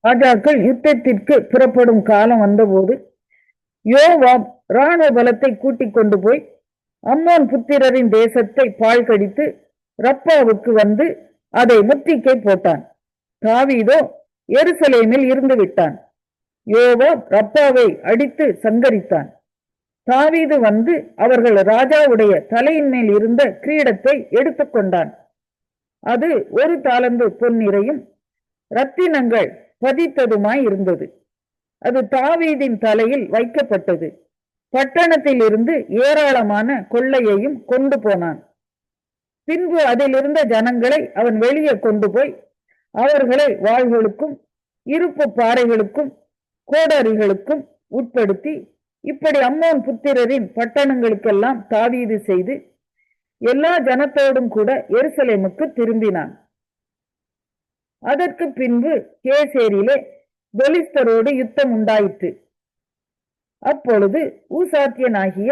ராஜாக்கள் யுத்தத்திற்கு புறப்படும் காலம் வந்தபோது யோவாப் இராணுவ பலத்தை கூட்டிக் கொண்டு போய் அம்மோன் புத்திரரின் தேசத்தை பாழ் கடித்து ரப்பாவுக்கு வந்து அதை முற்றுகை போட்டான். தாவீதோ எருசலேமில் இருந்து விட்டான். யோவாப் ரப்பாவை அடித்து சங்கரித்தான். தாவீது வந்து அவர்கள் ராஜாவுடைய தலையின் மேல் இருந்த கிரீடத்தை எடுத்துக்கொண்டான். அது 1 தாலந்து பொன்னிறையும் ரத்தினங்கள் பதித்ததுமாய் இருந்தது. அது தாவீதின் தலையில் வைக்கப்பட்டது. பட்டணத்தில் இருந்து ஏராளமான கொள்ளையையும் கொண்டு போனான். பின்பு அதில் இருந்த ஜனங்களை அவன் வெளியே கொண்டு போய் அவர்களை வாள்களுக்கும் இருப்பு பாறைகளுக்கும் கோடரிகளுக்கும் உட்படுத்தி இப்படி அம்மோன் புத்திரரின் பட்டணங்களுக்கெல்லாம் தாவீது செய்து எல்லா ஜனத்தோடும் கூட எருசலேமுக்கு திரும்பினான். அதற்கு பின்பு கேசேரிலே பெலிஸ்தரோடு யுத்தம் உண்டாயிற்று. அப்பொழுது ஊசாத்தியனாகிய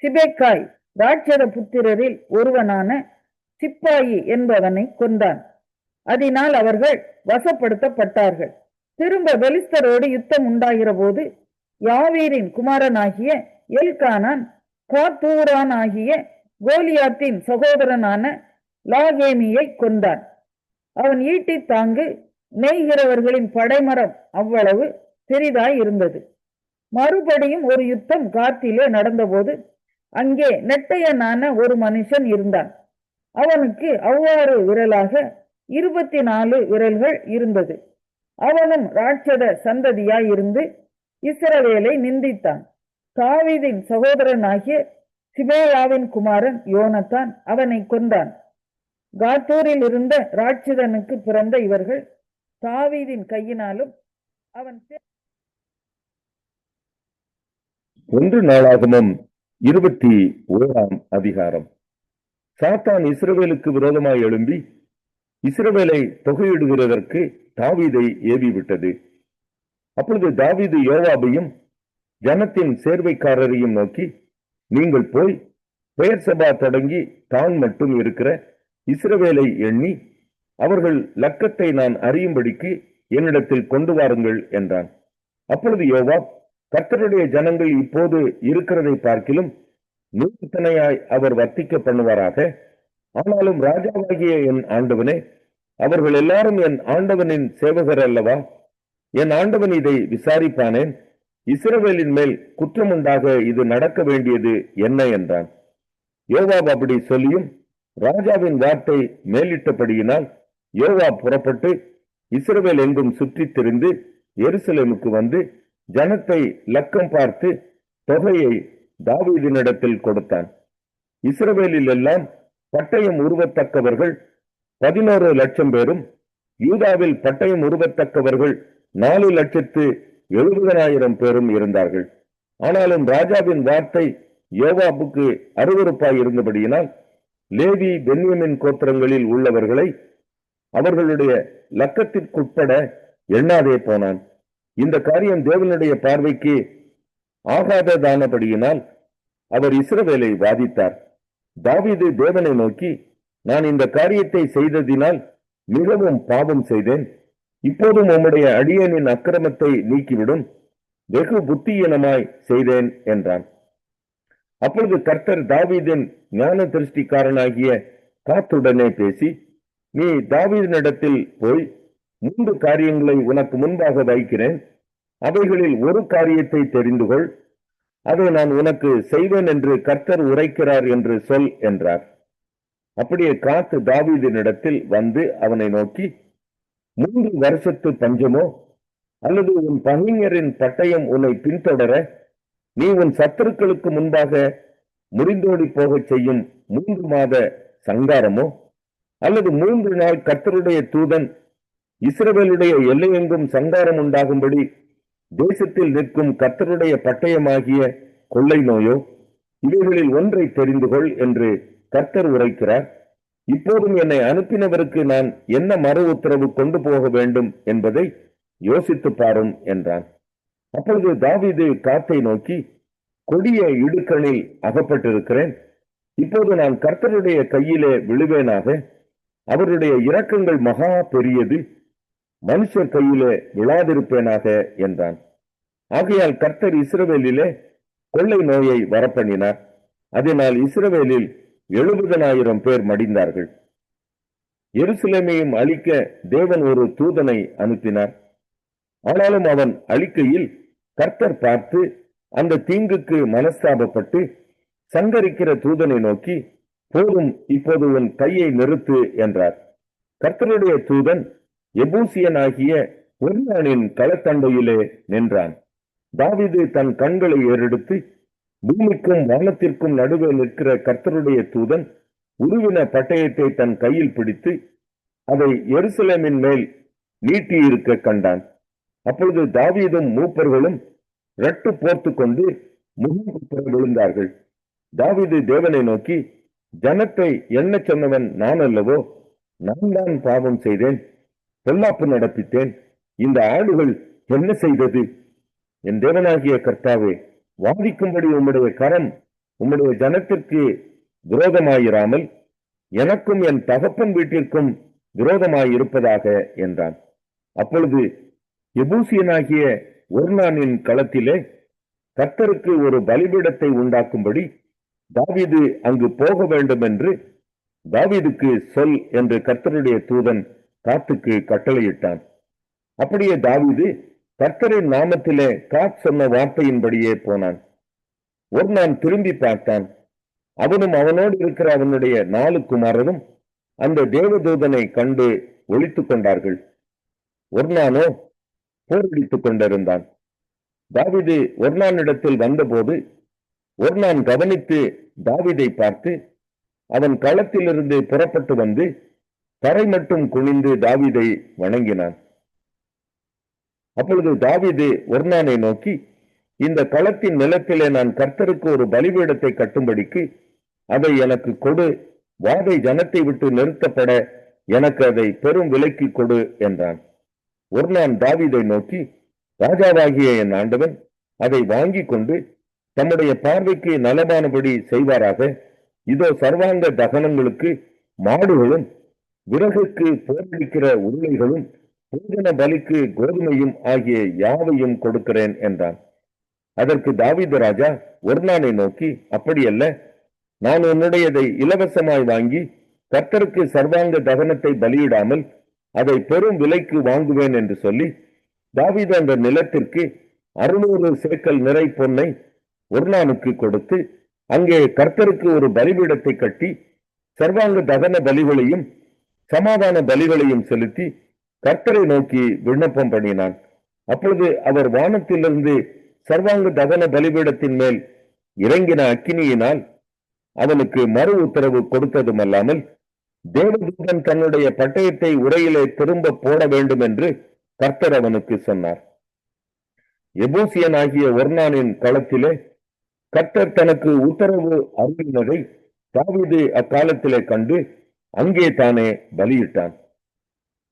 சிபெக்காய் ராட்சத புத்திரரில் ஒருவனான சிப்பாயி என்பவனை கொண்டான். அதனால் அவர்கள் வசப்படுத்தப்பட்டார்கள். திரும்ப பெலிஸ்தரோடு யுத்தம் உண்டாகிற போது யாவீரின் குமாரனாகிய எல்கானான் காத்தூரான் ஆகிய கோலியாத்தின் சகோதரனான லாகேமியை கொண்டான். அவன் ஈட்டி தாங்கு நெய்கிறவர்களின் படைமரம் அவ்வளவு பெரிதாய் இருந்தது. மறுபடியும் ஒரு யுத்தம் காத்திலே நடந்தபோது அங்கே நெட்டையனான ஒரு மனுஷன் இருந்தான். அவனுக்கு அவ்வாறு விரலாக 24 விரல்கள் இருந்தது. அவனும் ராட்சத சந்ததியாய் இருந்து இஸ்ரவேலை நிந்தித்தான். தாவீதின் சகோதரனாகிய சிபேயாவின் குமாரன் யோனத்தான் அவனை கொண்டான். காத்தூரில் இருந்த ராட்சதனுக்கு பிறந்த இவர்கள் தாவீதின் கையினாலும் அவன் 1 நாளாகமம் 21ஆம் அதிகாரம். சாத்தான் இஸ்ரவேலுக்கு விரோதமாய் எழும்பி இஸ்ரவேலை தொகையிடுகிறதற்கு தாவீதை ஏவிவிட்டது. அப்பொழுது தாவீது யோவாபையும் ஜனத்தின் சேர்வைக்காரரையும் நோக்கி, நீங்கள் போய் பெயர்சபா தொடங்கி தான் மட்டும் இருக்கிற இஸ்ரவேலை எண்ணி அவர்கள் லக்கத்தை நான் அறியும்படிக்கு என்னிடத்தில் கொண்டு வாருங்கள் என்றான். அப்பொழுது யோவாப், கர்த்தருடைய ஜனங்கள் இப்போது இருக்கிறதை பார்க்கிலும் 100 தனையாய் அவர் வர்த்திக்க பண்ணுவாராக. ஆனாலும் ராஜாவாகிய என் ஆண்டவனே, அவர்கள் எல்லாரும் என் ஆண்டவனின் சேவகர் அல்லவா? என் ஆண்டவன் இதை விசாரிப்பானேன்? இஸ்ரவேலின் மேல் குற்றமுண்டாக இது நடக்க வேண்டியது என்ன என்றான். யோவாப் அப்படி சொல்லியும் ராஜாவின் வார்த்தை மேலிட்டபடியினால் யோவாப் புறப்பட்டு இஸ்ரவேல் எங்கும் சுற்றி திரிந்து எருசலேமுக்கு வந்து ஜனத்தை லக்கம் பார்த்து தொகையை தாவீதினிடத்தில் கொடுத்தான். இஸ்ரவேலில் எல்லாம் பட்டயம் உருவத்தக்கவர்கள் 11 லட்சம் பேரும், யூதாவில் பட்டயம் உருவத்தக்கவர்கள் 4,70,000 பேரும் இருந்தார்கள். ஆனாலும் ராஜாவின் வார்த்தை யோவாபுக்கு அருவருப்பாய் இருந்தபடியினால் லேவி பென்யமின் கோத்திரங்களில் உள்ளவர்களை அவர்களுடைய லக்கத்திற்குட்பட எண்ணாதே போனான். இந்த காரியம் தேவனுடைய பார்வைக்கு ஆகாததானபடியினால் அவர் இஸ்ரவேலை வாதித்தார். தாவீது தேவனை நோக்கி, நான் இந்த காரியத்தை செய்ததினால் மிகவும் பாவம் செய்தேன். இப்போதும் உம்முடைய அடியேனின் அக்கிரமத்தை நீக்கிவிடும், வெகு புத்தியீனமாய் செய்தேன் என்றான். அப்பொழுது கர்த்தர் தாவீதின் ஞான திருஷ்டிக்காரனாகிய காத்துடனே பேசி, நீ தாவீதினிடத்தில் போய் 3 காரியங்களை உனக்கு முன்பாக வைக்கிறேன், அவைகளில் ஒரு காரியத்தை தெரிந்து கொள், அதை நான் உனக்கு செய்வேன் என்று கர்த்தர் உரைக்கிறார் என்று சொல் என்றார். அப்படியே காத்து தாவீதினிடத்தில் வந்து அவனை நோக்கி, 3 வருஷத்து பஞ்சமோ அல்லது உன் பகைஞரின் பட்டயம் உன்னை பின்தொடர நீ உன் சத்துருக்களுக்கு முன்பாக முறிந்தோடி போகச் செய்யும் 3 மாத சங்காரமோ அல்லது 3 நாள் கர்த்தருடைய தூதன் இஸ்ரவேலுடைய எல்லையெங்கும் சங்காரம் உண்டாகும்படி தேசத்தில் நிற்கும் கர்த்தருடைய பட்டயமாகிய கொள்ளை நோயோ, இவைகளில் ஒன்றை தெரிந்து கொள் என்று கர்த்தர் உரைக்கிறார். இப்போதும் என்னை அனுப்பினவருக்கு நான் என்ன மறு உத்தரவு கொண்டு போக வேண்டும் என்பதை யோசித்து பாரும் என்றான். அப்பொழுது தாவீது காத்தை நோக்கி, கொடிய இடுக்கணில் அகப்பட்டிருக்கிறேன், இப்போது நான் கர்த்தருடைய கையிலே விழுவேனாக. அவருடைய இரக்கங்கள் மகா பெரியது, மனுஷர் கையிலே விழாதிருப்பேனாக என்றான். ஆகையால் கர்த்தர் இஸ்ரவேலிலே கொள்ளை நோயை வரப்பண்ணினார். அதனால் இஸ்ரவேலில் 70,000 பேர் மடிந்தார்கள். எருசலேமையும் அழிக்க தேவன் ஒரு தூதனை அனுப்பினார். ஆனாலும் அவன் அழிக்கையில் கர்த்தர் பார்த்து அந்த தீங்குக்கு மனஸ்தாபப்பட்டு சங்கரிக்கிற தூதனை நோக்கி, போதும், இப்போது உன் கையை நிறுத்து என்றார். கர்த்தருடைய தூதன் எபூசியனாகிய ஒர்னானின் களத்தண்டையிலே நின்றான். தாவீது தன் கண்களை ஏறெடுத்து பூமிக்கும் வானத்திற்கும் நடுவே நிற்கிற கர்த்தருடைய தூதன் உருவின பட்டயத்தை தன் கையில் பிடித்து அதை எருசலேமின் மேல் நீட்டியிருக்க கண்டான். அப்பொழுது தாவீதும் மூப்பர்களும் ரட்டு போர்த்து கொண்டு முகங்குப்புற விழுந்தார்கள். தாவீது தேவனை நோக்கி, ஜனத்தை எண்ண சொன்னவன் நான் அல்லவோ? நான் தான் பாவம் செய்தேன், பொல்லாப்பு நடப்பித்தேன். இந்த ஆடுகள் என்ன செய்தது? என் தேவனாகிய கர்த்தாவே, வாதிக்கும்படி உம்முடைய கரம் உம்முடைய ஜனத்திற்கு விரோதமாயிராமல் எனக்கும் என் தகப்பன் வீட்டிற்கும் விரோதமாயிருப்பதாக என்றான். அப்பொழுது எபூசியனாகிய ஒர்னானின் களத்திலே கர்த்தருக்கு ஒரு பலிபீடத்தை உண்டாக்கும்படி தாவீது அங்கு போக வேண்டும் என்று தாவீதுக்கு சொல் என்று கர்த்தருடைய தூதன் காத்துக்கு கட்டளையிட்டான். அப்படியே தாவீது கர்த்தரின் நாமத்திலே காத் சொன்ன வார்த்தையின்படியே போனான். ஒர்னான் திரும்பி பார்த்தான். அவனும் அவனோடு இருக்கிற அவனுடைய 4 குமாரரும் அந்த தேவதூதனை கண்டு ஒளித்துக் கொண்டார்கள். ஒர்னானோ போரடித்துக் கொண்டிருந்தான். தாவீது ஒர்னானிடத்தில் வந்தபோது ஒர்னான் கவனித்து தாவீதை பார்த்து அவன் களத்திலிருந்து புறப்பட்டு வந்து தரை மட்டும் குனிந்து தாவீதை வணங்கினான். அப்பொழுது தாவீது ஒர்னானை நோக்கி, இந்த களத்தின் நிலத்திலே நான் கர்த்தருக்கு ஒரு பலிபீடத்தை கட்டும்படிக்கு அதை எனக்கு கொடு, வாதை ஜனத்தை விட்டு நிறுத்தப்பட எனக்கு அதை பெரும் விலைக்கு கொடு என்றான். ஒர்னான் தாவீதை நோக்கி, ராஜாவாகிய என் ஆண்டவன் அதை வாங்கி கொண்டு தம்முடைய பார்வைக்கு நலமானபடி செய்வாராக. இதோ சர்வாங்க தகனங்களுக்கு மாடுகளும் விறகுக்கு போரடிக்கிற உருளைகளும் போஜன பலிக்கு கோதுமையும் ஆகிய யாவையும் கொடுக்கிறேன் என்றான். அதற்கு தாவீது ராஜா ஒர்னானை நோக்கி, அப்படியல்ல, நான் உன்னுடையதை இலவசமாய் வாங்கி கர்த்தருக்கு சர்வாங்க தகனத்தை பலியிடாமல் அதை பெரும் விலைக்கு வாங்குவேன் என்று சொல்லி தாவீது அந்த நிலத்திற்கு 600 சேக்கல் நிறை பொன்னை ஒர்னானுக்கு கொடுத்து அங்கே கர்த்தருக்கு ஒரு பலிபீடத்தை கட்டி சர்வாங்க தகன பலிகளையும் சமாதான பலிகளையும் செலுத்தி கர்த்தரை நோக்கி விண்ணப்பம் பண்ணினான். அப்பொழுது அவர் வானத்திலிருந்து சர்வாங்க தகன பலிபீடத்தின் மேல் இறங்கின அக்கினியினால் அவனுக்கு மறு உத்தரவு கொடுத்ததுமல்லாமல் தேவதூதன் தன்னுடைய பட்டயத்தை உரையிலே திரும்ப போட வேண்டும் என்று கர்த்தர் அவனுக்கு சொன்னார். எபூசியனாகிய ஒர்னானின் களத்திலே கர்த்தர் தனக்கு உத்தரவு அருளினதை தாவீது அக்காலத்திலே கண்டு அங்கே தானே பலியிட்டான்.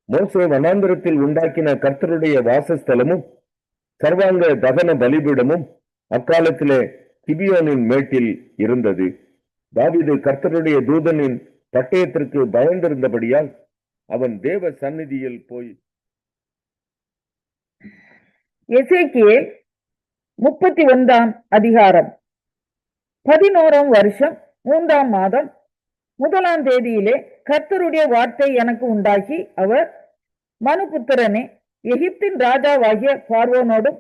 மோசே வனாந்திரத்தில் உண்டாக்கின கர்த்தருடைய வாசஸ்தலமும் சர்வாங்க தகன பலிபீடமும் அக்காலத்திலே கிபியோனின் மேட்டில் இருந்தது. தாவீது கர்த்தருடைய தூதனின் பட்டயத்திற்கு பயந்திருந்தபடியால் அவன் தேவ சந்நிதியில் போய் எசேக்கியேல் 31 அதிகாரம். 11 வருஷம் 3 மாதம் 1 தேதியிலே கர்த்தருடைய வார்த்தை எனக்கு உண்டாகி, அவர், மனுபுத்திரனே, எகிப்தின் ராஜாவாகிய பார்வோனோடும்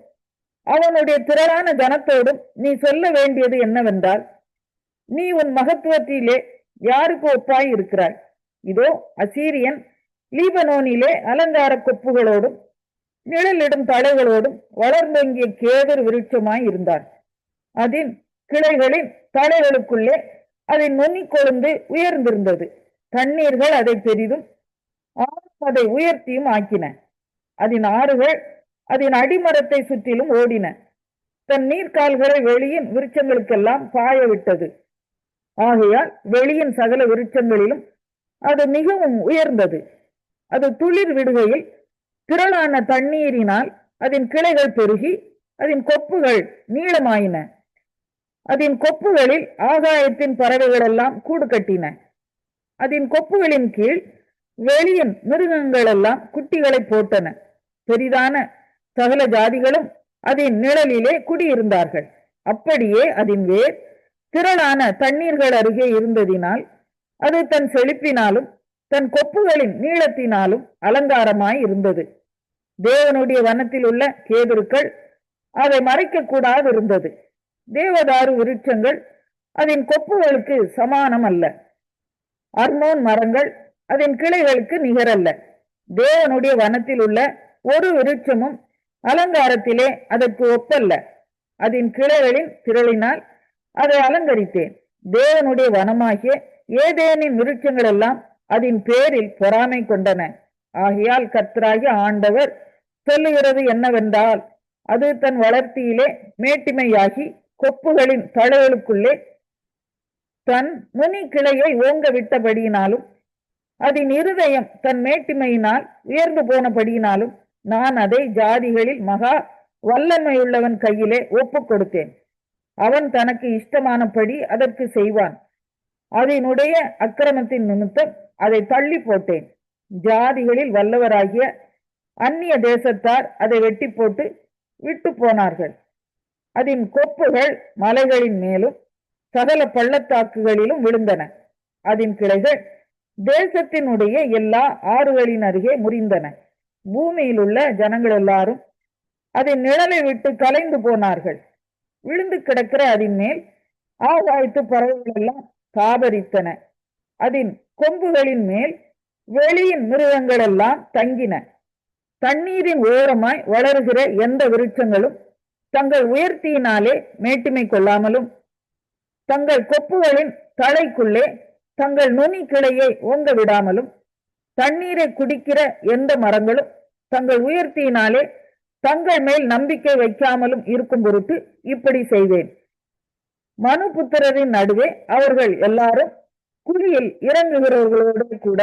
அவனுடைய திரளான ஜனத்தோடும் நீ சொல்ல வேண்டியது என்னவென்றால், நீ உன் மகத்துவத்திலே யாருக்கு ஒப்பாய் இருக்கிறாய்? இதோ அசீரியன் லீபனோனிலே அலங்கார கொப்புகளோடும் நிழலிடும் தலைகளோடும் வளர்ந்தோங்கிய கேதர் விருட்சமாய் இருந்தான். அதன் கிளைகளின் தலைகளுக்குள்ளே அதை நுனி கொழுந்து உயர்ந்திருந்தது. தண்ணீர்கள் அதை பெரிதும் அதை உயர்த்தியும் ஆக்கின. அதன் ஆறுகள் அதன் அடிமரத்தை சுற்றிலும் ஓடின. தன் நீர்கால்களை வெளியின் விருட்சங்களுக்கெல்லாம் பாய விட்டது. ஆகையால் வெளியின் சகல விருட்சங்களிலும் அது மிகவும் உயர்ந்தது. அது துளிர் விடுகையில் திரளான தண்ணீரினால் அதன் கிளைகள் பெருகி அதன் கொப்புகள் நீளமாயின. அதன் கொப்புகளில் ஆகாயத்தின் பறவைகள் எல்லாம் கூடு கட்டின. அதன் கொப்புகளின் கீழ் வெளியின் மிருகங்கள் எல்லாம் குட்டிகளை போட்டன. பெரிதான சகல ஜாதிகளும் அதன் நிழலிலே குடியிருந்தார்கள். அப்படியே அதன் வேர் திரளான தண்ணீர்கள் அருகே இருந்ததினால் அது தன் செழிப்பினாலும் தன் கொப்புகளின் நீளத்தினாலும் அலங்காரமாய் இருந்தது. தேவனுடைய வனத்தில் உள்ள கேதுருக்கள் அதை மறைக்க கூடாது இருந்தது. தேவதாரு விருட்சங்கள் அதன் கொப்புகளுக்கு சமானம் அல்ல. அர்னோன் மரங்கள் அதன் கிளைகளுக்கு நிகரல்ல. தேவனுடைய வனத்தில் உள்ள ஒரு விருட்சமும் அலங்காரத்திலே அதற்கு ஒப்பல்ல. அதன் கிளைகளின் திரளினால் அதை அலங்கரித்தேன். தேவனுடைய வனமாகிய ஏதேனின் விருட்சங்கள் எல்லாம் அதன் பேரில் பொறாமை கொண்டன. ஆகையால் கர்த்தராகிய ஆண்டவர் சொல்லுகிறது என்னவென்றால், அது தன் வளர்த்தியிலே மேட்டிமையாகி கொப்புகளின் தழைகளுக்குள்ளே தன் நுனி கிளையை ஓங்க விட்டபடியினாலும் அதன் இருதயம் தன் மேட்டிமையினால் உயர்ந்து போனபடியினாலும் நான் அதை ஜாதிகளில் மகா வல்லமையுள்ளவன் கையிலே ஒப்பு கொடுத்தேன். அவன் தனக்கு இஷ்டமானபடி அதற்கு செய்வான். அதனுடைய அக்கிரமத்தின் நிமித்தம் அதை தள்ளி போட்டேன். ஜாதிகளில் வல்லவராகிய அந்நிய தேசத்தார் அதை வெட்டி போட்டு விட்டு போனார்கள். அதன் கொப்புகள் மலைகளின் மேலும் சகல பள்ளத்தாக்குகளிலும் விழுந்தன. அதன் கிளைகள் தேசத்தினுடைய எல்லா ஆறுகளின் அருகே முறிந்தன. பூமியில் உள்ள ஜனங்கள் எல்லாரும் அதன் நிழலை விட்டு கலைந்து போனார்கள். விழுந்து கிடக்கிற அதன் மேல் ஆகாயத்து பறவைகள் எல்லாம் காபரித்தன. அதன் கொம்புகளின் மேல் வெளியின் மிருகங்கள் எல்லாம் தங்கின. தண்ணீரின் ஓரமாய் வளருகிற எந்த விருட்சங்களும் தங்கள் உயர்த்தியினாலே மேட்டிமை கொள்ளாமலும் தங்கள் கொப்புகளின் தலைக்குள்ளே தங்கள் நுனி கிளையை ஓங்க விடாமலும் தண்ணீரை குடிக்கிற எந்த மரங்களும் தங்கள் உயர்த்தியினாலே தங்கள் மேல் நம்பிக்கை வைக்காமலும் இருக்கும் பொருட்டு இப்படி செய்வேன். மனுபுத்திரரின் நடுவே அவர்கள் எல்லாரும் குழியில் இறங்குகிறவர்களோடு கூட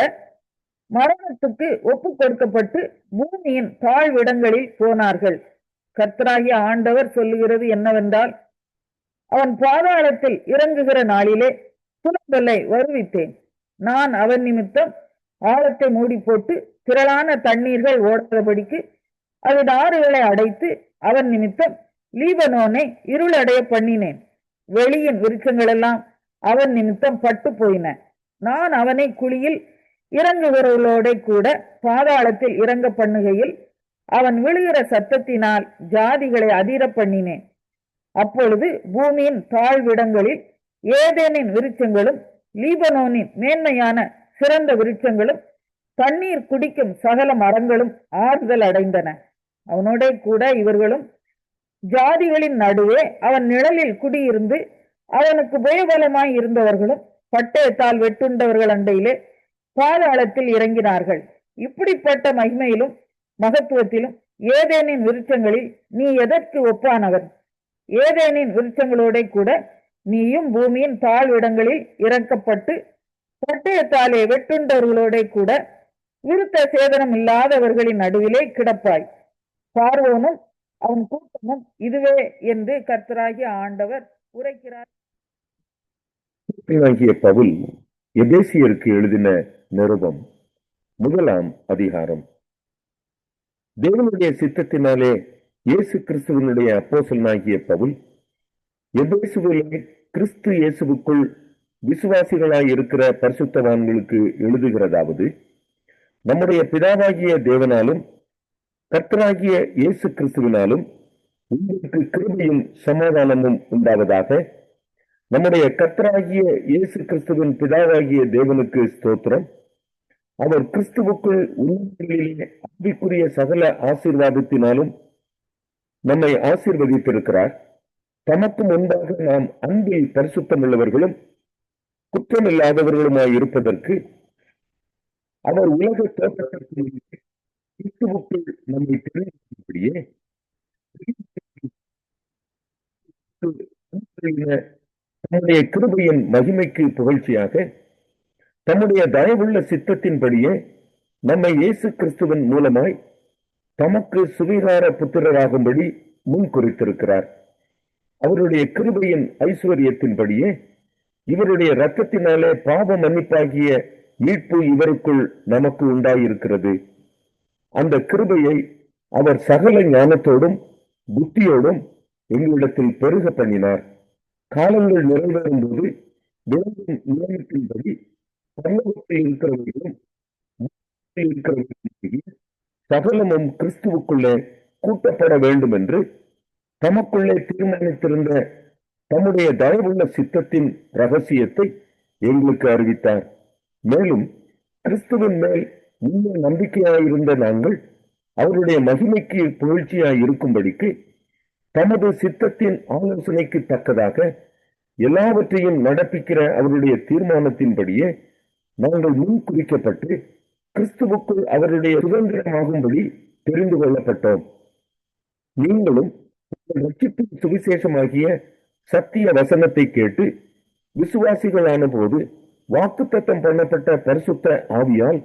மரணத்துக்கு ஒப்பு கொடுக்கப்பட்டு பூமியின் தாழ்விடங்களில் போனார்கள். கர்த்தராகிய ஆண்டவர் சொல்லுகிறது என்னவென்றால், அவன் பாதாளத்தில் இறங்குகிற நாளிலே புலம்பலை வருவித்தேன். நான் அவன் நிமித்தம் ஆழத்தை மூடி போட்டு திரளான தண்ணீர்கள் ஓடாதபடிக்கு அதன் ஆறுகளை அடைத்து அவன் நிமித்தம் லீபனோனை இருளடைய பண்ணினேன். வெளியின் விருட்சங்கள் எல்லாம் அவன் நிமித்தம் பட்டு போயின. நான் அவனை குழியில் இறங்குகிறவர்களோட கூட பாதாளத்தில் இறங்க பண்ணுகையில் அவன் விழுகிற சத்தத்தினால் ஜாதிகளை அதிர பண்ணினேன். அப்பொழுது பூமியின் தாழ்விடங்களில் ஏதேனின் விருட்சங்களும் லீபனோனின் மேன்மையான சிறந்த விருட்சங்களும் தண்ணீர் குடிக்கும் சகல மரங்களும் ஆறுதல் அடைந்தன. அவனோட கூட இவர்களும் ஜாதிகளின் நடுவே அவன் நிழலில் குடியிருந்து அவனுக்கு பயபலமாய் இருந்தவர்களும் பட்டயத்தால் வெட்டுண்டவர்கள் அண்டையிலே பாதாளத்தில் இறங்கினார்கள். இப்படிப்பட்ட மகிமையிலும் மகத்துவத்திலும் ஏதேனின் விருட்சங்களில் நீ எதற்கு ஒப்பானவன்? ஏதேனின் விருட்சங்களோட கூட நீயும் பூமியின் தாழ்விடங்களில் இறக்கப்பட்டு பட்டயத்தாலே வெட்டுண்டவர்களோட கூட விருத்த சேதனம் இல்லாதவர்களின் நடுவிலே கிடப்பாய். பார்வோனும் அவன் கூட்டமும் இதுவே என்று கர்த்தராகிய ஆண்டவர் உரைக்கிறார். பவுல் எபேசியருக்கு எழுதின நிருபம் 1 அதிகாரம். தேவனுடைய சித்தத்தினாலே இயேசு கிறிஸ்துவனுடைய அப்போஸ்தலனாகிய பவுல் எபேசுவிலே கிறிஸ்து இயேசுவுக்குள் விசுவாசிகளாய் இருக்கிற பரிசுத்தவான்களுக்கு எழுதுகிறதாவது, நம்முடைய பிதாவாகிய தேவனாலும் கர்த்தராகிய இயேசு கிறிஸ்துவினாலும் உங்களுக்கு கிருபையும் சமாதானமும் உண்டாவதாக. நம்முடைய கர்த்தராகிய இயேசு கிறிஸ்துவின் பிதாவாகிய தேவனுக்கு ஸ்தோத்திரம். அவர் கிறிஸ்துவுக்குள் உன்னதங்களிலே ஆவிக்குரிய சகல ஆசீர்வாதத்தினாலும் நம்மை ஆசீர்வதித்திருக்கிறார். தமக்கு முன்பாக நாம் அன்பில் பரிசுத்தமுள்ளவர்களும் குற்றமில்லாதவர்களுமாய் இருப்பதற்கு அவர் உலக தோற்றத்திற்கு கிறிஸ்துவுக்குள் நம்மை தெரிவிக்கும்படியே தம்முடைய கிருபையின் மகிமைக்கு புகழ்ச்சியாக தம்முடைய தயவுள்ள சித்தத்தின்படியே நம்மை இயேசு கிறிஸ்துவின் மூலமாய் தமக்கு சுவீகார புத்திரராகும்படி முன் குறித்திருக்கிறார். அவருடைய கிருபையின் ஐஸ்வர்யத்தின்படியே இவருடைய இரத்தத்தினாலே பாவ மன்னிப்பாகிய மீட்பு இவருக்குள் நமக்கு உண்டாயிருக்கிறது. அந்த கிருபையை அவர் சகல ஞானத்தோடும் புத்தியோடும் எங்களிடத்தில் பெருக பண்ணினார். காலங்கள் நிறைவேறும் போது விளங்கும் நியமத்தின்படி பரலோகத்தில் இருக்கிறவர்களும் பூமியில் இருக்கிறவர்களும் சகலமும் கிறிஸ்துவுக்குள்ளே கூட்டப்பட வேண்டும் என்று தமக்குள்ளே தீர்மானித்திருந்த தம்முடைய தயவுள்ள சித்தத்தின் ரகசியத்தை எங்களுக்கு அறிவித்தார். மேலும் கிறிஸ்துவின் மேல் முன்னே நம்பிக்கையாயிருந்த நாங்கள் அவருடைய மகிமைக்கு புகழ்ச்சியாய் இருக்கும்படிக்கு தமது சித்தத்தின் ஆலோசனைக்கு தக்கதாக எல்லாவற்றையும் நடப்பிக்கிற அவருடைய தீர்மானத்தின்படியே நாங்கள் முன் குறிக்கப்பட்டு கிறிஸ்துவுக்குள் அவருடைய சுதந்திரமாகும்படி தெரிந்து கொள்ளப்பட்டோம். நீங்களும் ரட்சிப்பின் சுவிசேஷமாகிய சத்திய வசனத்தை கேட்டு விசுவாசிகளான போது வாக்குத்தத்தம் பண்ணப்பட்ட பரிசுத்த ஆவியால்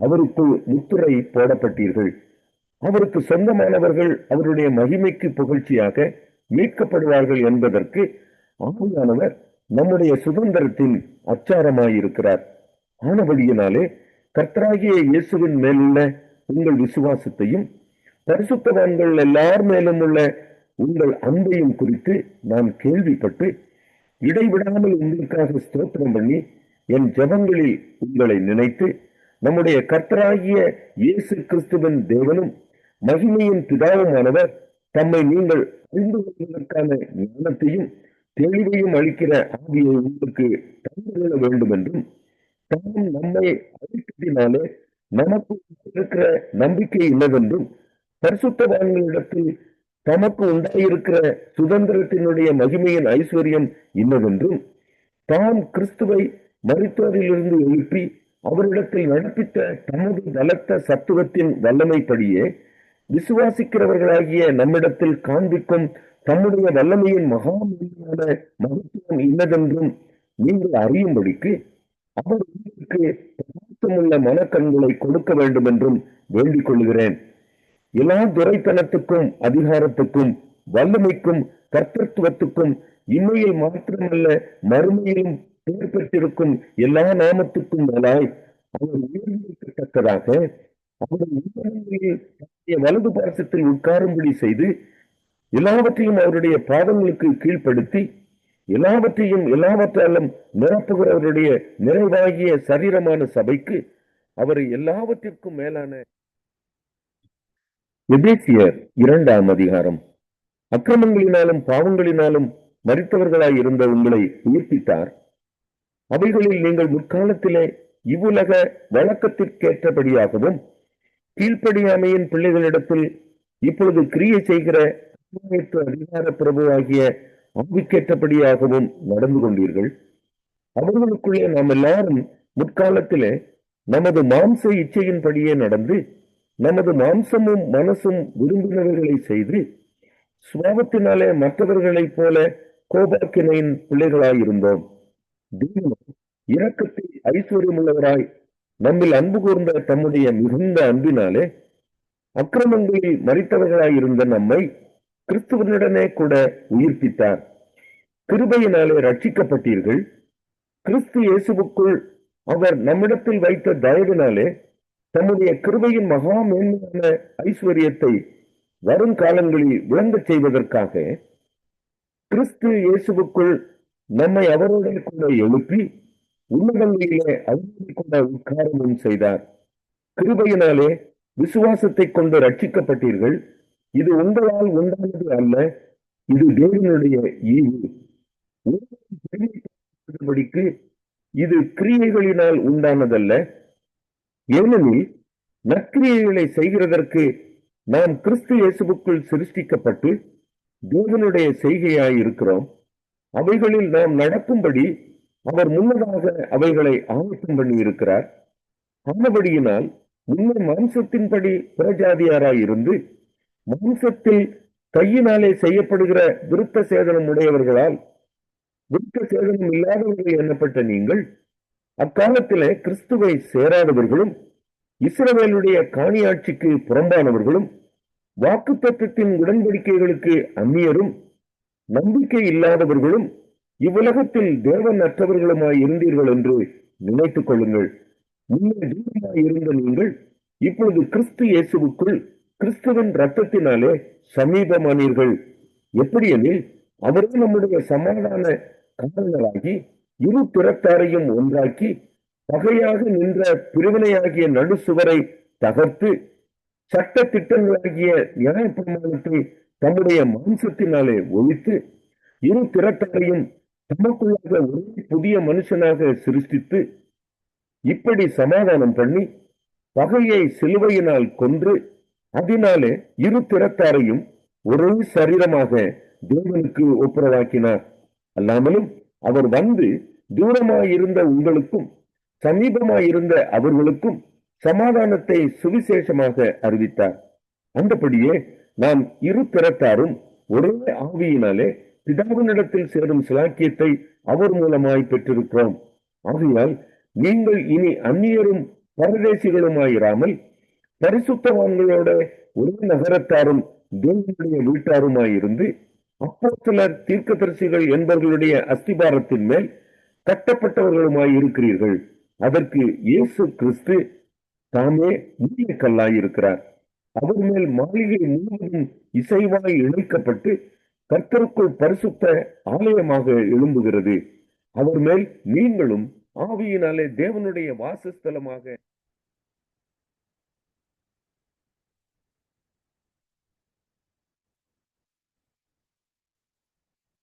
அவருக்கு முத்திரை போடப்பட்டீர்கள். அவருக்கு சொந்தமானவர்கள் அவருடைய மகிமைக்கு புகழ்ச்சியாக மீட்கப்படுவார்கள் என்பதற்கு ஆவியானவர் நம்முடைய சுதந்திரத்தின் அச்சாரமாயிருக்கிறார். ஆனபடியினாலே கர்த்தராகிய இயேசுவின் மேலுள்ள உங்கள் விசுவாசத்தையும் பரிசுத்தவான்கள் எல்லார் மேலும் உள்ள உங்கள் அன்பையும் குறித்து நான் கேள்விப்பட்டு இடைவிடாமல் உங்களுக்காக ஸ்தோத்திரம் பண்ணி என் ஜெபங்களில் உங்களை நினைத்து நம்முடைய கர்த்தராகிய இயேசு கிறிஸ்துவின் தேவனும் மகிமையின் பிதாவுமானவர் தம்மை நீங்கள் அறிந்து கொள்வதற்கான ஞானத்தையும் தெளிவையும் அளிக்கிற ஆவியை உங்களுக்கு தந்து கொள்ள வேண்டும் என்றும் தாம் நம்மை அளித்ததினாலே நமக்கு இருக்கிற நம்பிக்கை இல்லவென்றும் பரிசுத்தவான்களிடத்தில் தமக்கு உண்டாயிருக்கிற சுதந்திரத்தினுடைய மகிமையின் ஐஸ்வர்யம் இன்னதென்றும் தாம் கிறிஸ்துவை மரித்தோரிலிருந்து எழுப்பி அவரிடத்தில் நடப்பித்த தமது பலத்த சத்துவத்தின் வல்லமைப்படியே விசுவாசிக்கிறவர்களாகிய நம்மிடத்தில் காண்பிக்கும் தம்முடைய வல்லமையின் மகாமேலான மகத்துவம் இன்னதென்றும் நீங்கள் அறியும்படிக்கு அவர் உங்களுக்கு பிரகாசமுள்ள மனக்கண்களை கொடுக்க வேண்டும் என்றும் வேண்டிக் கொள்கிறேன். எல்லா துரைத்தனத்துக்கும் அதிகாரத்துக்கும் வல்லமைக்கும் கர்த்தத்துவத்துக்கும் இம்மையில் மாத்திரமல்ல மறுமையிலும் பெயர் பெற்றிருக்கும் எல்லா நாமத்துக்கும் மேலாய் அவர் உயர்ந்திருக்கத்தக்கதாக அவருடைய வலது பாசத்தில் உட்காரும்படி செய்து எல்லாவற்றையும் அவருடைய பாதங்களுக்கு கீழ்ப்படுத்தி எல்லாவற்றையும் எல்லாவற்றாலும் நிரப்புகிறவருடைய நிறைவாகிய சரீரமான சபைக்கு அவரை எல்லாவற்றிற்கும் மேலான. எபேசியர் 2ஆம் அதிகாரம். அக்கிரமங்களினாலும் பாவங்களினாலும் மரித்தவர்களாய் இருந்த உங்களை உயிர்ப்பித்தார். அவைகளில் நீங்கள் முற்காலத்திலே இவ்வுலக வழக்கத்திற்கேற்றபடியாகவும் கீழ்ப்படியாமையின் பிள்ளைகளிடத்தில் இப்பொழுது கிரியை செய்கிற அதிகார பிரபுவாகிய ஆவிக்கேற்றபடியாகவும் நடந்து கொண்டீர்கள். அவர்களுக்குள்ளே நாம் எல்லாரும் முற்காலத்திலே நமது மாம்ச இச்சையின்படியே நடந்து நமது மாம்சமும் மனசும் விரும்பினவைகளை செய்து சுவாபத்தினாலே மற்றவர்களைப் போல கோபாக்கினையின் பிள்ளைகளாயிருந்தோம். தேவன் இரக்கத்தை ஐஸ்வர்யமுள்ளவராய் நம்மில் அன்பு கூர்ந்த தம்முடைய மிகுந்த அன்பினாலே அக்கிரமங்களில் மரித்தவர்களாயிருந்த நம்மை கிறிஸ்துவனுடனே கூட உயிர்ப்பித்தார். கிருபையினாலே ரட்சிக்கப்பட்டீர்கள். கிறிஸ்து இயேசுவுக்குள் அவர் நம்மிடத்தில் வைத்த தயவினாலே தம்முடைய கிருபையின் மகா மேன்மையான ஐஸ்வர்யத்தை வருங்காலங்களில் விளங்கச் செய்வதற்காக கிறிஸ்து இயேசுவுக்குள் நம்மை அவரோட கூட எழுப்பி உன்னதங்களிலே அவரோடு கூட உட்காரமும் செய்தார். கிருபையினாலே விசுவாசத்தை கொண்டு ரட்சிக்கப்பட்டீர்கள். இது உங்களால் உண்டானது அல்ல, இது தேவனுடைய ஈவு. படிக்கு இது கிரியைகளினால் உண்டானதல்ல. ஏனெனில் நற்கிரியைகளை செய்கிறதற்கு நாம் கிறிஸ்து இயேசுவுக்குள் சிருஷ்டிக்கப்பட்டு தேவனுடைய செய்கையாய் இருக்கிறோம். அவைகளில் நாம் நடக்கும்படி அவர் முன்னதாக அவைகளை ஆயத்தம் பண்ணி இருக்கிறார். ஆனபடியினால் முன்னர் மாம்சத்தின்படி புறஜாதியாராய் இருந்து மாம்சத்தில் கையினாலே செய்யப்படுகிற விருத்த சேதனம் உடையவர்களால் விருத்த சேதனம் இல்லாதவர்கள் எண்ணப்பட்ட நீங்கள் அக்காலத்திலே கிறிஸ்துவை சேராதவர்களும் இஸ்ரவேலுடைய காணியாட்சிக்கு புறம்பானவர்களும் வாக்குத்தத்தத்தின் உடன்படிக்கைகளுக்கு அந்நியரும் நம்பிக்கை இல்லாதவர்களும் இவ்வுலகத்தில் தேவன் அற்றவர்களுமாய் இருந்தீர்கள் என்று நினைத்துக் கொள்ளுங்கள். முன்னே தூரமாய் இருந்த நீங்கள் இப்பொழுது கிறிஸ்து இயேசுவுக்குள் கிறிஸ்துவின் இரத்தத்தினாலே சமீபமானீர்கள். எப்படியெனில் அவரே நம்முடைய சமாதான காரணங்களாகி இரு திறத்தாரையும் ஒன்றாக்கி பகையாக நின்ற பிரிவினையாகிய நடுசுவரை தகர்த்து சட்ட திட்டங்களாகிய நியாய பிரமாணத்தை தம்முடைய மாம்சத்தினாலே ஒழித்து இரு திறத்தாரையும் தமக்குள்ளாக ஒரே புதிய மனுஷனாக சிருஷ்டித்து இப்படி சமாதானம் பண்ணி பகையை சிலுவையினால் கொன்று அதனாலே இரு திறத்தாரையும் ஒரே சரீரமாக தேவனுக்கு ஒப்புரவாக்கினார். அல்லாமலும் அவர் வந்து தூரமாயிருந்த உங்களுக்கும் சமீபமாயிருந்த அவர்களுக்கும் சமாதானத்தை சுவிசேஷமாக அறிவித்தார். அந்தபடியே நாம் இரு திறத்தாரும் ஒரே ஆவியினாலே பிதாவினிடத்தில் சேரும் சிலாக்கியத்தை அவர் மூலமாய் பெற்றிருக்கிறோம். ஆகையால் நீங்கள் இனி அந்நியரும் பரதேசிகளுமாயிராமல் பரிசுத்தவான்களோட ஒரே நகரத்தாரும் தேவனுடைய வீட்டாருமாயிருந்து அப்போஸ்தலர் தீர்க்கதரிசிகள் என்பவர்களுடைய அஸ்திபாரத்தின் மேல் கட்டப்பட்டவர்களுமாய் இருக்கிறீர்கள். அதற்கு இயேசு கிறிஸ்து தாமே மூலக்கல்லாயிருக்கிறார். அவர் மேல் மாளிகை முழுவதும் இசைவாய் இணைக்கப்பட்டு கர்த்தருக்குள் பரிசுத்த ஆலயமாக எழும்புகிறது. அவர் மேல் நீங்களும் ஆவியினாலே தேவனுடைய வாசஸ்தலமாக